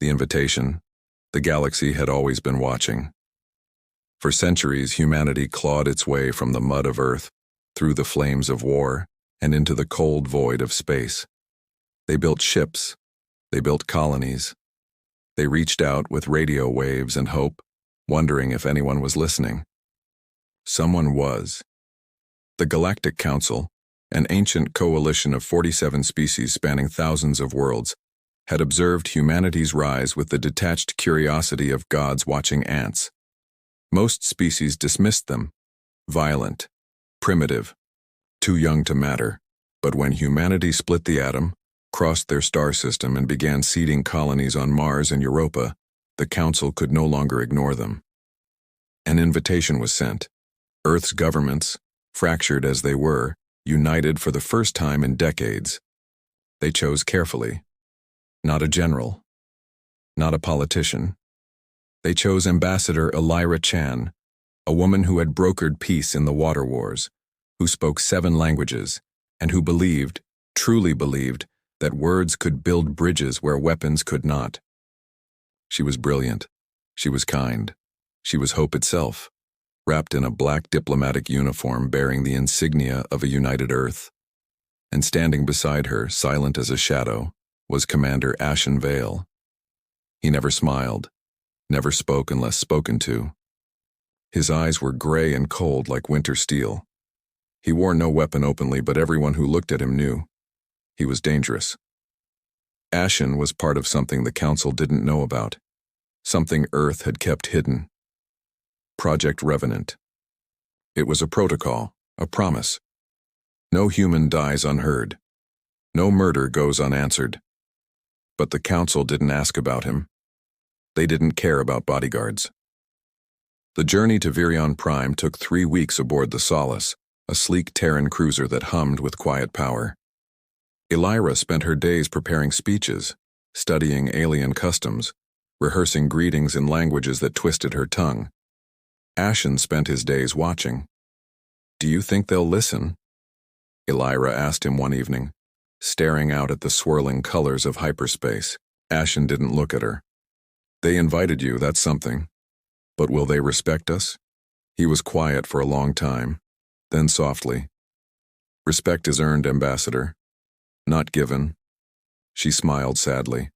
The invitation. The galaxy had always been watching. For centuries, humanity clawed its way from the mud of Earth, through the flames of war, and into the cold void of space. They built ships. They built colonies. They reached out with radio waves and hope, wondering if anyone was listening. Someone was. The Galactic Council, an ancient coalition of 47 species spanning thousands of worlds, had observed humanity's rise with the detached curiosity of gods watching ants. Most species dismissed them. Violent, primitive, too young to matter. But when humanity split the atom, crossed their star system and began seeding colonies on Mars and Europa, the Council could no longer ignore them. An invitation was sent. Earth's governments, fractured as they were, united for the first time in decades. They chose carefully. Not a general. Not a politician. They chose Ambassador Elira Chan, a woman who had brokered peace in the water wars, who spoke 7 languages, and who believed, truly believed, that words could build bridges where weapons could not. She was brilliant. She was kind. She was hope itself, wrapped in a black diplomatic uniform bearing the insignia of a united Earth. And standing beside her, silent as a shadow, was Commander Ashen Vale. He never smiled, never spoke unless spoken to. His eyes were gray and cold like winter steel. He wore no weapon openly, but everyone who looked at him knew. He was dangerous. Ashen was part of something the Council didn't know about, something Earth had kept hidden. Project Revenant. It was a protocol, a promise. No human dies unheard. No murder goes unanswered. But the Council didn't ask about him. They didn't care about bodyguards. The journey to Virion Prime took 3 weeks aboard the Solace, a sleek Terran cruiser that hummed with quiet power. Elira spent her days preparing speeches, studying alien customs, rehearsing greetings in languages that twisted her tongue. Ashen spent his days watching. "Do you think they'll listen?" Elira asked him one evening, staring out at the swirling colors of hyperspace. Ashen didn't look at her. "They invited you, that's something. But will they respect us?" He was quiet for a long time, then softly. "Respect is earned, Ambassador, not given." She smiled sadly.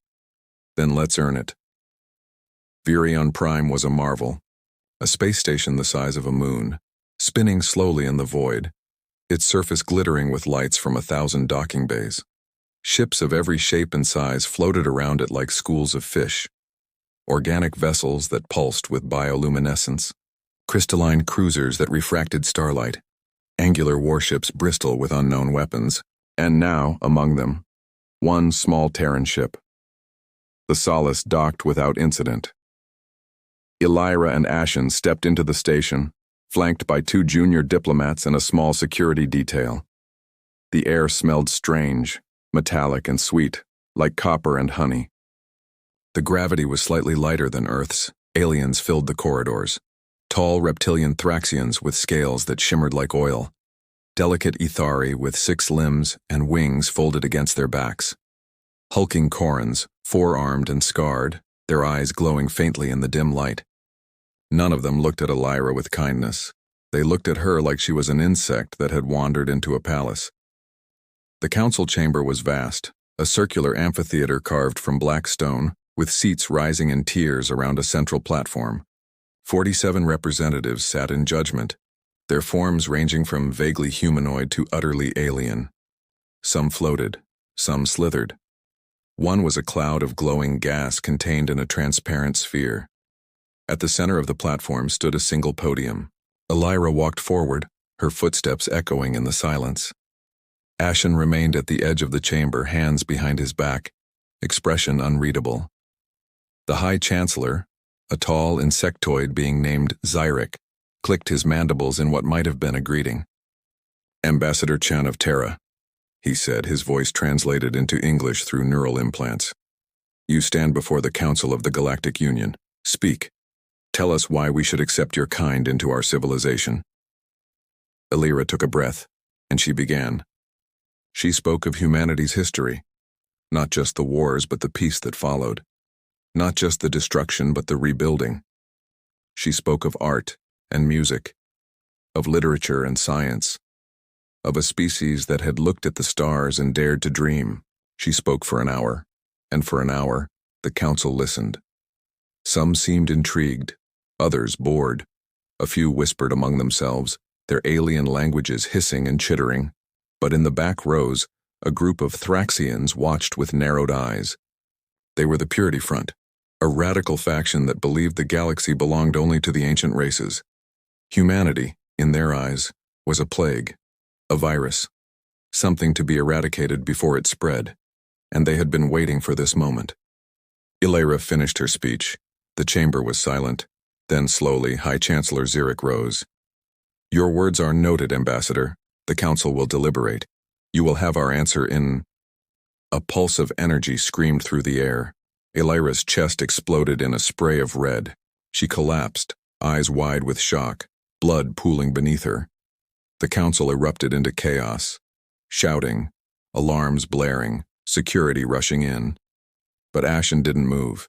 "Then let's earn it." Virion Prime was a marvel, a space station the size of a moon, spinning slowly in the void, its surface glittering with lights from 1,000 docking bays. Ships of every shape and size floated around it like schools of fish, organic vessels that pulsed with bioluminescence, crystalline cruisers that refracted starlight, angular warships bristle with unknown weapons, and now, among them, one small Terran ship. The Solace docked without incident. Elira and Ashen stepped into the station, flanked by 2 junior diplomats and a small security detail. The air smelled strange, metallic and sweet, like copper and honey. The gravity was slightly lighter than Earth's. Aliens filled the corridors. Tall reptilian Thraxians with scales that shimmered like oil. Delicate Ithari with 6 limbs and wings folded against their backs. Hulking Korans, 4-armed and scarred, their eyes glowing faintly in the dim light. None of them looked at Elira with kindness. They looked at her like she was an insect that had wandered into a palace. The council chamber was vast, a circular amphitheater carved from black stone, with seats rising in tiers around a central platform. 47 representatives sat in judgment, their forms ranging from vaguely humanoid to utterly alien. Some floated, some slithered. One was a cloud of glowing gas contained in a transparent sphere. At the center of the platform stood a single podium. Elira walked forward, her footsteps echoing in the silence. Ashen remained at the edge of the chamber, hands behind his back, expression unreadable. The High Chancellor, a tall insectoid being named Zyric, clicked his mandibles in what might have been a greeting. "Ambassador Chan of Terra," he said, his voice translated into English through neural implants. "You stand before the Council of the Galactic Union. Speak. Tell us why we should accept your kind into our civilization." Elira took a breath, and she began. She spoke of humanity's history, not just the wars but the peace that followed. Not just the destruction, but the rebuilding. She spoke of art and music, of literature and science, of a species that had looked at the stars and dared to dream. She spoke for an hour, and for an hour, the council listened. Some seemed intrigued, others bored. A few whispered among themselves, their alien languages hissing and chittering. But in the back rows, a group of Thraxians watched with narrowed eyes. They were the Purity Front, a radical faction that believed the galaxy belonged only to the ancient races. Humanity, in their eyes, was a plague, a virus, something to be eradicated before it spread, and they had been waiting for this moment. Illyra finished her speech. The chamber was silent. Then slowly, High Chancellor Xeric rose. "Your words are noted, Ambassador. The Council will deliberate. You will have our answer in—" A pulse of energy screamed through the air. Illyra's chest exploded in a spray of red. She collapsed, eyes wide with shock, blood pooling beneath her. The Council erupted into chaos, shouting, alarms blaring, security rushing in. But Ashen didn't move.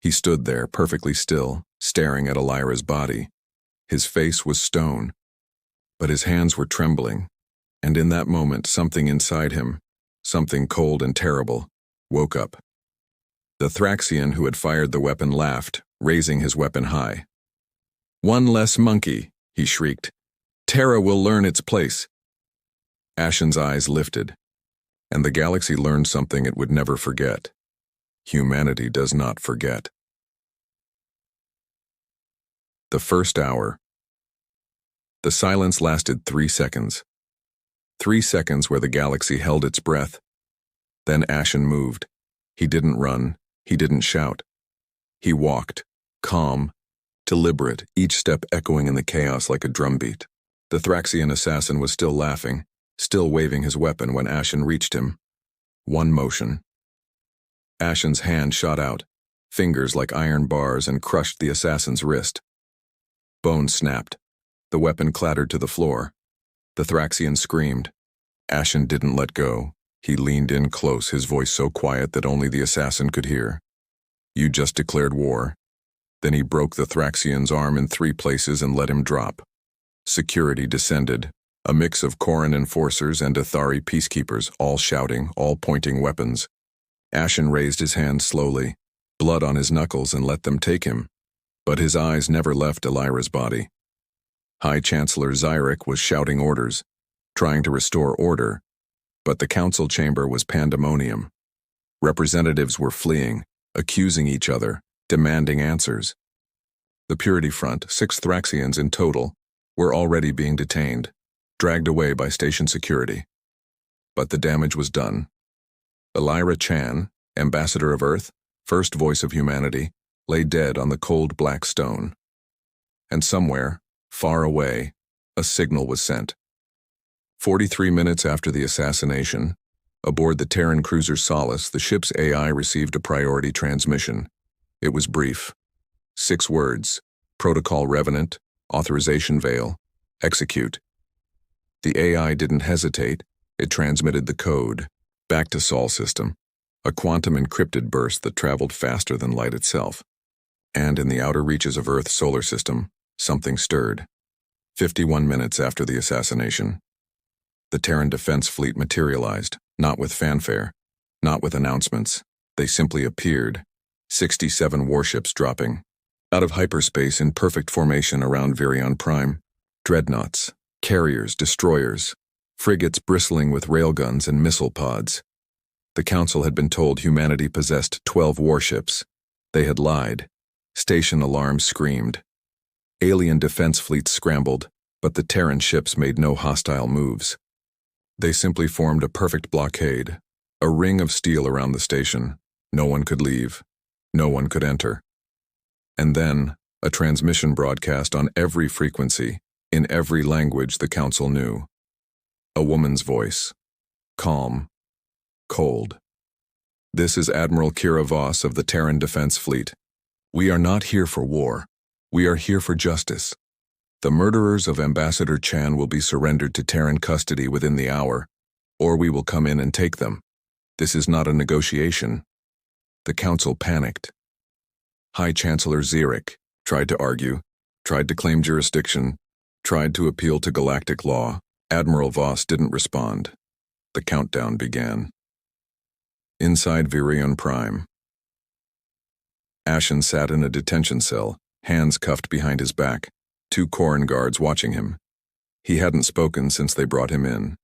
He stood there, perfectly still, staring at Illyra's body. His face was stone, but his hands were trembling, and in that moment something inside him, something cold and terrible, woke up. The Thraxian who had fired the weapon laughed, raising his weapon high. "One less monkey," he shrieked. "Terra will learn its place." Ashen's eyes lifted, and the galaxy learned something it would never forget. Humanity does not forget. The first hour. The silence lasted 3 seconds. 3 seconds where the galaxy held its breath. Then Ashen moved. He didn't run. He didn't shout. He walked, calm, deliberate, each step echoing in the chaos like a drumbeat. The Thraxian assassin was still laughing, still waving his weapon when Ashen reached him. One motion. Ashen's hand shot out, fingers like iron bars, and crushed the assassin's wrist. Bones snapped. The weapon clattered to the floor. The Thraxian screamed. Ashen didn't let go. He leaned in close, his voice so quiet that only the assassin could hear. "You just declared war." Then he broke the Thraxian's arm in 3 places and let him drop. Security descended, a mix of Corran enforcers and Athari peacekeepers, all shouting, all pointing weapons. Ashen raised his hands slowly, blood on his knuckles, and let them take him. But his eyes never left Illyra's body. High Chancellor Xeric was shouting orders, trying to restore order, but the council chamber was pandemonium. Representatives were fleeing, accusing each other, demanding answers. The Purity Front, 6 Thraxians in total, were already being detained, dragged away by station security. But the damage was done. Illyra Chan, Ambassador of Earth, first voice of humanity, lay dead on the cold black stone. And somewhere, far away, a signal was sent. 43 minutes after the assassination, aboard the Terran cruiser Solace, the ship's AI received a priority transmission. It was brief. 6 words: Protocol Revenant, Authorization Veil, Execute. The AI didn't hesitate. It transmitted the code, back to Sol system, a quantum encrypted burst that traveled faster than light itself. And in the outer reaches of Earth's solar system, something stirred. 51 minutes after the assassination, the Terran Defense Fleet materialized, not with fanfare, not with announcements. They simply appeared, 67 warships dropping, out of hyperspace in perfect formation around Virion Prime. Dreadnoughts, carriers, destroyers, frigates bristling with railguns and missile pods. The Council had been told humanity possessed 12 warships. They had lied. Station alarms screamed. Alien defense fleets scrambled, but the Terran ships made no hostile moves. They simply formed a perfect blockade, a ring of steel around the station. No one could leave. No one could enter. And then, a transmission broadcast on every frequency, in every language the Council knew. A woman's voice. Calm. Cold. "This is Admiral Kira Voss of the Terran Defense Fleet. We are not here for war. We are here for justice. The murderers of Ambassador Chan will be surrendered to Terran custody within the hour, or we will come in and take them. This is not a negotiation." The Council panicked. High Chancellor Zurich tried to argue, tried to claim jurisdiction, tried to appeal to galactic law. Admiral Voss didn't respond. The countdown began. Inside Virion Prime. Ashen sat in a detention cell, hands cuffed behind his back, 2 Corran guards watching him. He hadn't spoken since they brought him in.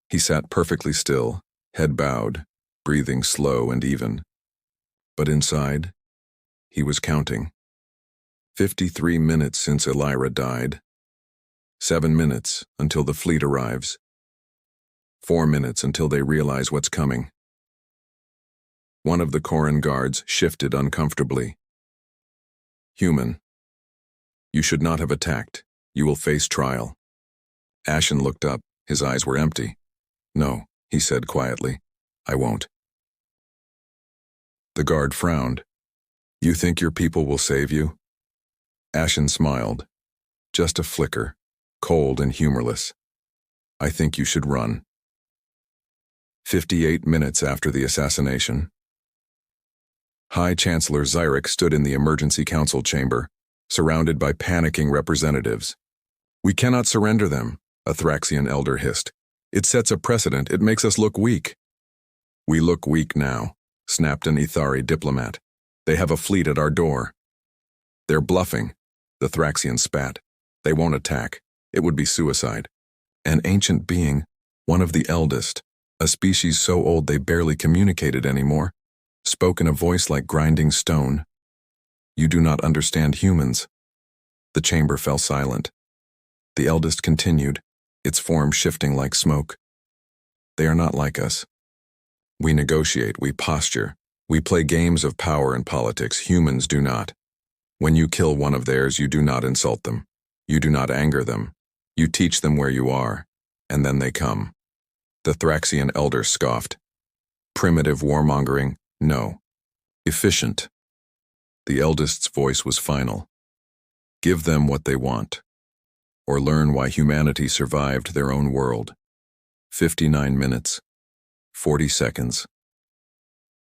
He sat perfectly still, head bowed, breathing slow and even. But inside, he was counting. 53 minutes since Elira died. 7 minutes until the fleet arrives. 4 minutes until they realize what's coming. One of the Corran guards shifted uncomfortably. Human. You should not have attacked. You will face trial. Ashen looked up. His eyes were empty. No, he said quietly. I won't. The guard frowned. You think your people will save you? Ashen smiled. Just a flicker, cold and humorless. I think you should run. 58 minutes after the assassination. High Chancellor Zurich stood in the emergency council chamber, surrounded by panicking representatives. We cannot surrender them, a Thraxian elder hissed. It sets a precedent. It makes us look weak. We look weak now, snapped an Ithari diplomat. They have a fleet at our door. They're bluffing, the Thraxian spat. They won't attack. It would be suicide. An ancient being, one of the eldest, a species so old they barely communicated anymore, spoke in a voice like grinding stone. You do not understand humans. The chamber fell silent. The eldest continued, its form shifting like smoke. They are not like us. We negotiate, we posture, we play games of power and politics. Humans do not. When you kill one of theirs, you do not insult them. You do not anger them. You teach them where you are, and then they come. The Thraxian elder scoffed. Primitive warmongering? No. Efficient. The eldest's voice was final. Give them what they want, or learn why humanity survived their own world. 59 minutes. 40 seconds.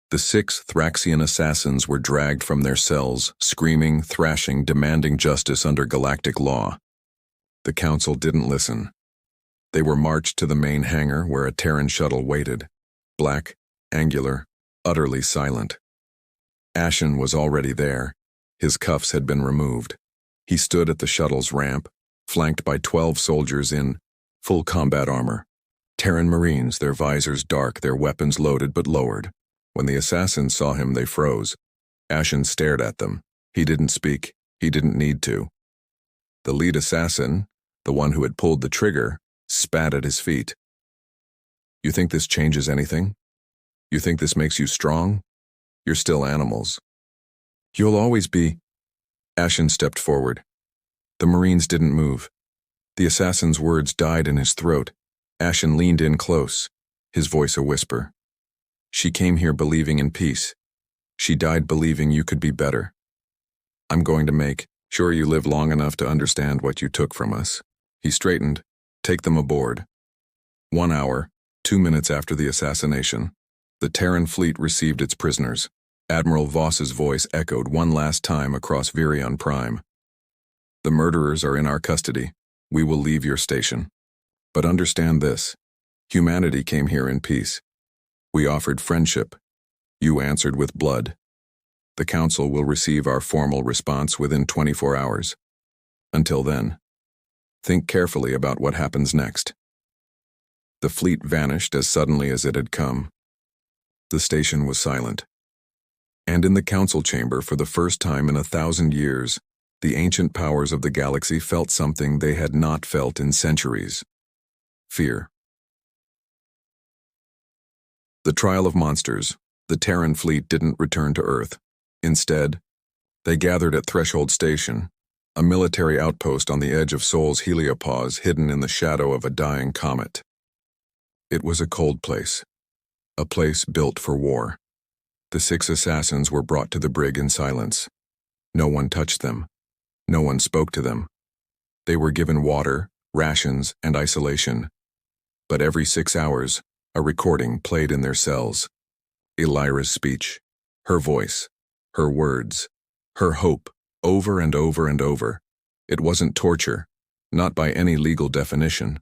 The 6 Thraxian assassins were dragged from their cells, screaming, thrashing, demanding justice under galactic law. The council didn't listen. They were marched to the main hangar where a Terran shuttle waited, black, angular, utterly silent. Ashen was already there. His cuffs had been removed. He stood at the shuttle's ramp, flanked by 12 soldiers in full combat armor. Terran Marines, their visors dark, their weapons loaded but lowered. When the assassins saw him, they froze. Ashen stared at them. He didn't speak. He didn't need to. The lead assassin, the one who had pulled the trigger, spat at his feet. You think this changes anything? You think this makes you strong? You're still animals. You'll always be. Ashen stepped forward. The Marines didn't move. The assassin's words died in his throat. Ashen leaned in close, his voice a whisper. She came here believing in peace. She died believing you could be better. I'm going to make sure you live long enough to understand what you took from us. He straightened. Take them aboard. 1 hour, 2 minutes after the assassination, the Terran fleet received its prisoners. Admiral Voss's voice echoed one last time across Virion Prime. The murderers are in our custody. We will leave your station. But understand this. Humanity came here in peace. We offered friendship. You answered with blood. The Council will receive our formal response within 24 hours. Until then, think carefully about what happens next. The fleet vanished as suddenly as it had come. The station was silent. And in the council chamber, for the first time in 1,000 years, the ancient powers of the galaxy felt something they had not felt in centuries. Fear. The trial of monsters. The Terran fleet didn't return to Earth. Instead, they gathered at Threshold Station, a military outpost on the edge of Sol's heliopause hidden in the shadow of a dying comet. It was a cold place, a place built for war. The 6 assassins were brought to the brig in silence. No one touched them. No one spoke to them. They were given water, rations, and isolation. But every 6 hours, a recording played in their cells. Elira's speech, her voice, her words, Her hope, over and over and over. It wasn't torture, not by any legal definition.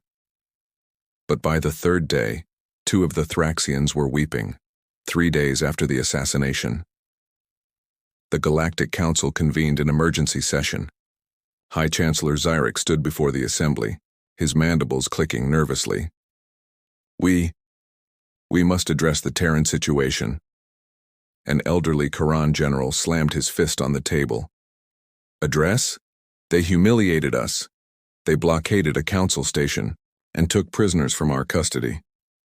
But by the third day, 2 of the Thraxians were weeping, 3 days after the assassination. The Galactic Council convened an emergency session. High Chancellor Xyrix stood before the assembly, his mandibles clicking nervously. We must address the Terran situation. An elderly Karan general slammed his fist on the table. Address? They humiliated us. They blockaded a council station and took prisoners from our custody.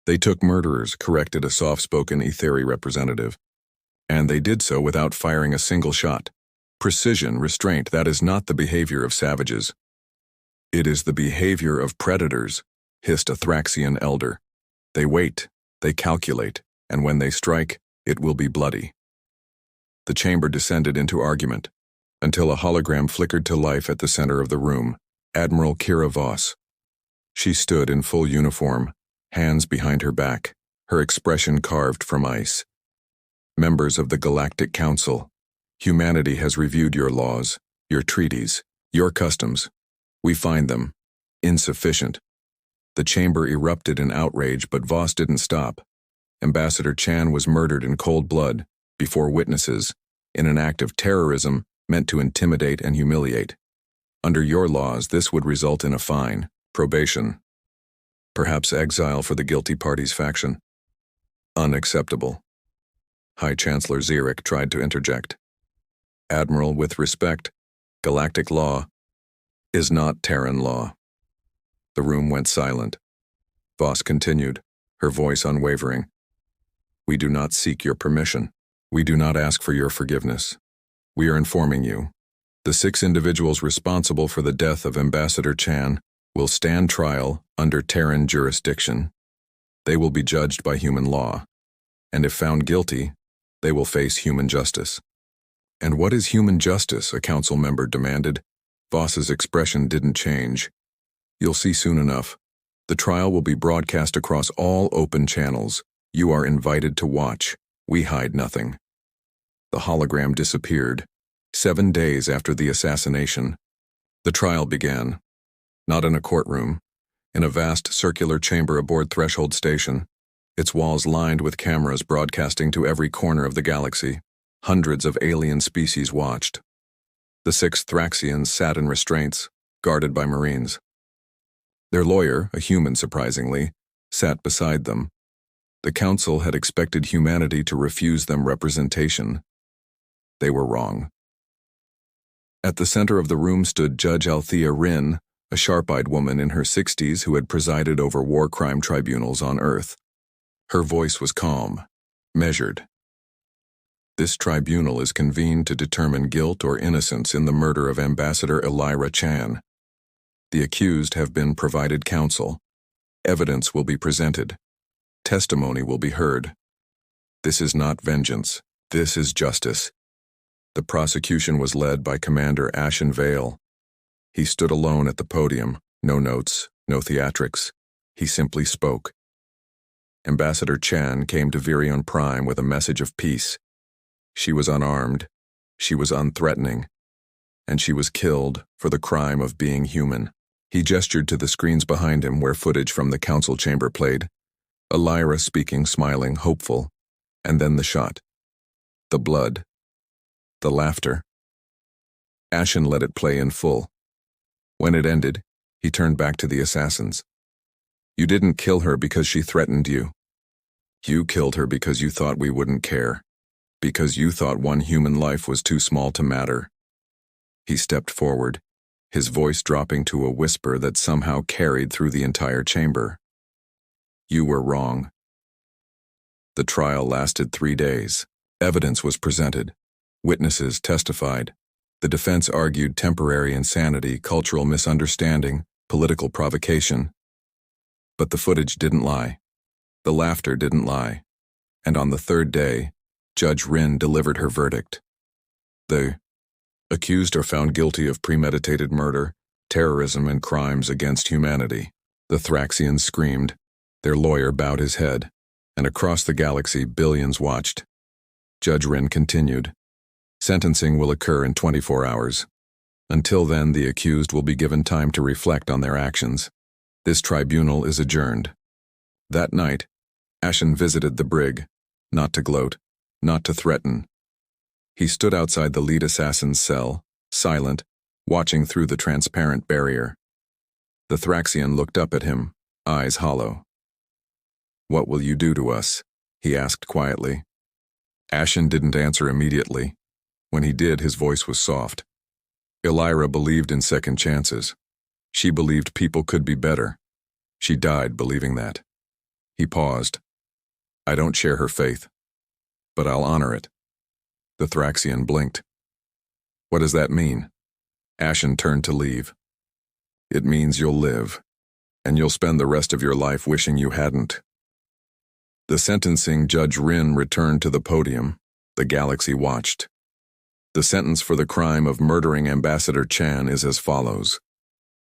They took murderers, corrected a soft-spoken Etheri representative. And they did so without firing a single shot. Precision, restraint, that is not the behavior of savages. It is the behavior of predators, hissed a Thraxian elder. They wait, they calculate, and when they strike, it will be bloody. The chamber descended into argument, until a hologram flickered to life at the center of the room, Admiral Kira Voss. She stood in full uniform, hands behind her back, her expression carved from ice. Members of the Galactic Council, humanity has reviewed your laws, your treaties, your customs. We find them insufficient. The chamber erupted in outrage, but Voss didn't stop. Ambassador Chan was murdered in cold blood, before witnesses, in an act of terrorism meant to intimidate and humiliate. Under your laws, this would result in a fine, probation, perhaps exile for the guilty party's faction. Unacceptable. High Chancellor Xyrix tried to interject. Admiral, with respect, galactic law is not Terran law. The room went silent. Voss continued, her voice unwavering. We do not seek your permission. We do not ask for your forgiveness. We are informing you. The 6 individuals responsible for the death of Ambassador Chan will stand trial under Terran jurisdiction. They will be judged by human law, and if found guilty, they will face human justice. And what is human justice? A council member demanded. Voss's expression didn't change. You'll see soon enough. The trial will be broadcast across all open channels. You are invited to watch. We hide nothing. The hologram disappeared. 7 days after the assassination, the trial began. Not in a courtroom, in a vast circular chamber aboard Threshold Station, its walls lined with cameras broadcasting to every corner of the galaxy. Hundreds of alien species watched. The 6 Thraxians sat in restraints, guarded by Marines. Their lawyer, a human surprisingly, sat beside them. The council had expected humanity to refuse them representation. They were wrong. At the center of the room stood Judge Althea Rin, a sharp-eyed woman in her 60s who had presided over war crime tribunals on Earth. Her voice was calm, measured. This tribunal is convened to determine guilt or innocence in the murder of Ambassador Elira Chan. The accused have been provided counsel. Evidence will be presented. Testimony will be heard. This is not vengeance. This is justice. The prosecution was led by Commander Ashen Vale. He stood alone at the podium, no notes, no theatrics. He simply spoke. Ambassador Chan came to Virion Prime with a message of peace. She was unarmed, she was unthreatening, and she was killed for the crime of being human. He gestured to the screens behind him where footage from the council chamber played. Elira speaking, smiling, hopeful, and then the shot. The blood. The laughter. Ashen let it play in full. When it ended, he turned back to the assassins. You didn't kill her because she threatened you. You killed her because you thought we wouldn't care. Because you thought one human life was too small to matter. He stepped forward, his voice dropping to a whisper that somehow carried through the entire chamber. You were wrong. The trial lasted 3 days. Evidence was presented. Witnesses testified. The defense argued temporary insanity, cultural misunderstanding, political provocation. But the footage didn't lie. The laughter didn't lie. And on the 3rd day, Judge Rin delivered her verdict. The accused are found guilty of premeditated murder, terrorism, and crimes against humanity. The Thraxians screamed. Their lawyer bowed his head, and across the galaxy billions watched. Judge Rin continued. Sentencing will occur in 24 hours. Until then, the accused will be given time to reflect on their actions. This tribunal is adjourned. That night, Ashen visited the brig, not to gloat, not to threaten. He stood outside the lead assassin's cell, silent, watching through the transparent barrier. The Thraxian looked up at him, eyes hollow. "What will you do to us?" he asked quietly. Ashen didn't answer immediately. When he did, his voice was soft. Elira believed in second chances. She believed people could be better. She died believing that. He paused. "I don't share her faith, but I'll honor it." The Thraxian blinked. "What does that mean?" Ashen turned to leave. "It means you'll live, and you'll spend the rest of your life wishing you hadn't." The sentencing Judge Rin returned to the podium. The galaxy watched. The sentence for the crime of murdering Ambassador Chan is as follows: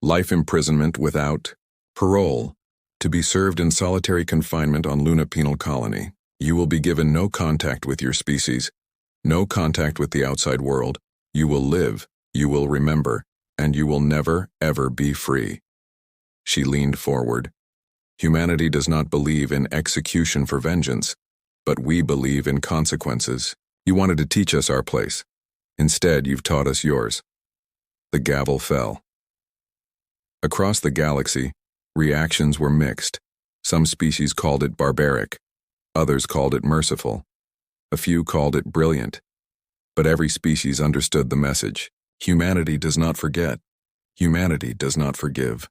life imprisonment without parole, to be served in solitary confinement on Luna Penal Colony. You will be given no contact with your species, no contact with the outside world. You will live, you will remember, and you will never, ever be free. She leaned forward. Humanity does not believe in execution for vengeance, but we believe in consequences. You wanted to teach us our place. Instead, you've taught us yours. The gavel fell. Across the galaxy, reactions were mixed. Some species called it barbaric. Others called it merciful. A few called it brilliant. But every species understood the message. Humanity does not forget. Humanity does not forgive.